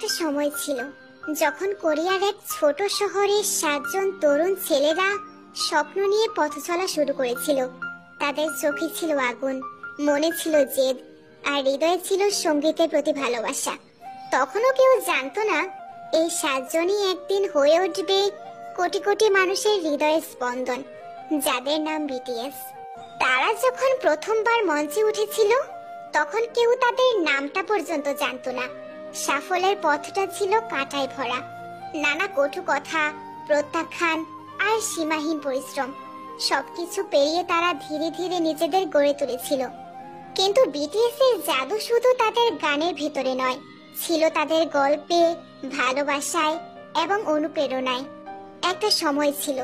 একটা সময় ছিল যখন কোরিয়ার এক ছোট শহরে 7জন তরুণ ছেলেরা স্বপ্ন নিয়ে পথ চলা শুরু করেছিল। তাদের চোখে ছিল আগুন, মনে ছিল জেদ, আর হৃদয়ে ছিল সঙ্গীতের প্রতি ভালোবাসা। তখনও কেউ জানতো না এই 7জনই একদিন হয়ে উঠবে কোটি কোটি মানুষের হৃদয়ের স্পন্দন, যাদের নাম বিটিএস। তারা যখন প্রথমবার মঞ্চে উঠেছিল তখন কেউ তাদের নামটা পর্যন্ত জানতো না। সাফল্যের পথটা ছিল কাঁটায় ভরা, নানা কটু কথা, প্রত্যাখ্যান আর সীমাহীন পরিশ্রম। সবকিছু পেরিয়ে তারা ধীরে ধীরে নিজেদের গড়ে তুলেছিল। কিন্তু বিটিএস এর জাদু শুধু তাদের গানের ভিতরে নয়, ছিল তাদের গল্পে, ভালোবাসায় এবং অনুপ্রেরণায়। একটা সময় ছিল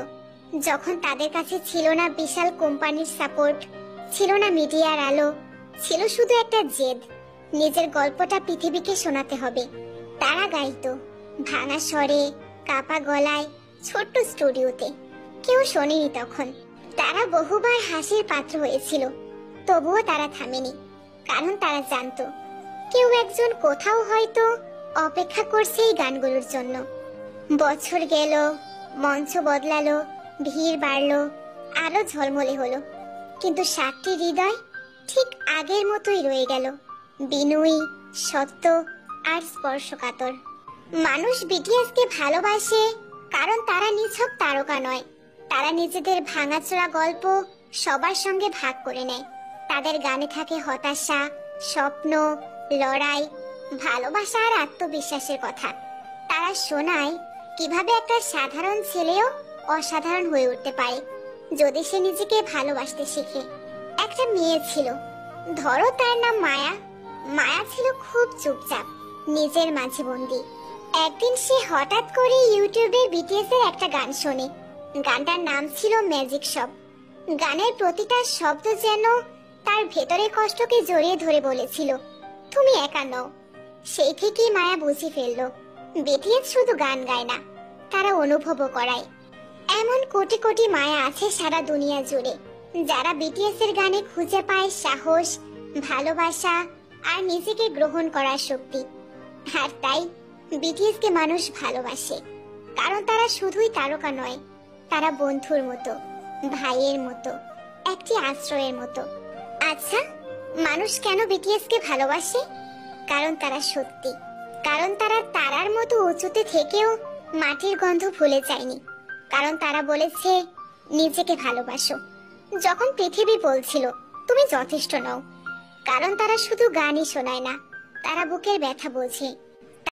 যখন তাদের কাছে ছিল না বিশাল কোম্পানির সাপোর্ট, ছিল না মিডিয়ার আলো, ছিল শুধু একটা জেদ, নিজের গল্পটা পৃথিবীকে শোনাতে হবে। তারা গাইতো ভাঙা স্বরে, কাপা গলায়, ছোট্ট স্টুডিওতে। কেউ শোনেনি তখন। তারা বহুবার হাসির পাত্র হয়েছিল, তবুও তারা থামেনি, কারণ তারা জানতো কেউ একজন কোথাও হয়তো অপেক্ষা করছে এই গানগুলোর জন্য। বছর গেল, মঞ্চ বদলালো, ভিড় বাড়লো, আলো ঝলমলে হলো, কিন্তু 7টি হৃদয় ঠিক আগের মতোই রয়ে গেল, বিনয়ী, সত্য আর স্পর্শকাতর। মানুষ বিটিএসকে ভালোবাসে কারণ তারা নিছক তারকা নয়, তারা নিজেদের ভাঙাচোরা গল্প সবার সঙ্গে ভাগ করে নেয়। তাদের গানে থাকে হতাশা, স্বপ্ন, লড়াই, ভালোবাসা আর আত্মবিশ্বাসের কথা। তারা শোনায় কিভাবে একটা সাধারণ ছেলেও অসাধারণ হয়ে উঠতে পারে যদি সে নিজেকে ভালোবাসতে শিখে। একটা মেয়ে ছিল, ধরো তার নাম মায়া। মায়া ছিল খুব চুপচাপ, নিজের মাঝে বন্দি। একদিন সে হঠাৎ করে ইউটিউবে বিটিএস এর একটা গান শোনে। গানটার নাম ছিল ম্যাজিক শপ। গানের প্রতিটা শব্দ যেন তার ভেতরের কষ্টকে জড়িয়ে ধরে বলেছিল, তুমি একা নও। সেই থেকেই মায়া বুঝে ফেললো বিটিএস শুধু গান গায় না, তারা অনুভবও করায়। এমন কোটি কোটি মায়া আছে সারা দুনিয়া জুড়ে, যারা বিটিএস এর গানে খুঁজে পায় সাহস, ভালোবাসা আর নিজেকে গ্রহণ করার শক্তি। আর তাই বিটিএস কে মানুষ ভালোবাসে, কারণ তারা শুধুই তারকা নয়, তারা বন্ধুর মতো, ভাইয়ের মতো, একটি আশ্রয়ের মতো। আচ্ছা, মানুষ কেন বিটিএস কে ভালোবাসে? কারণ তারা সত্যি, কারণ তারা তারার মতো উঁচুতে থেকেও মাটির গন্ধ ভুলে যায়নি, কারণ তারা বলেছে নিজেকে ভালোবাসো যখন পৃথিবী বলছিল তুমি যথেষ্ট নও, কারণ তারা শুধু গানই শোনায় না, তারা বুকের ব্যথা বোঝে।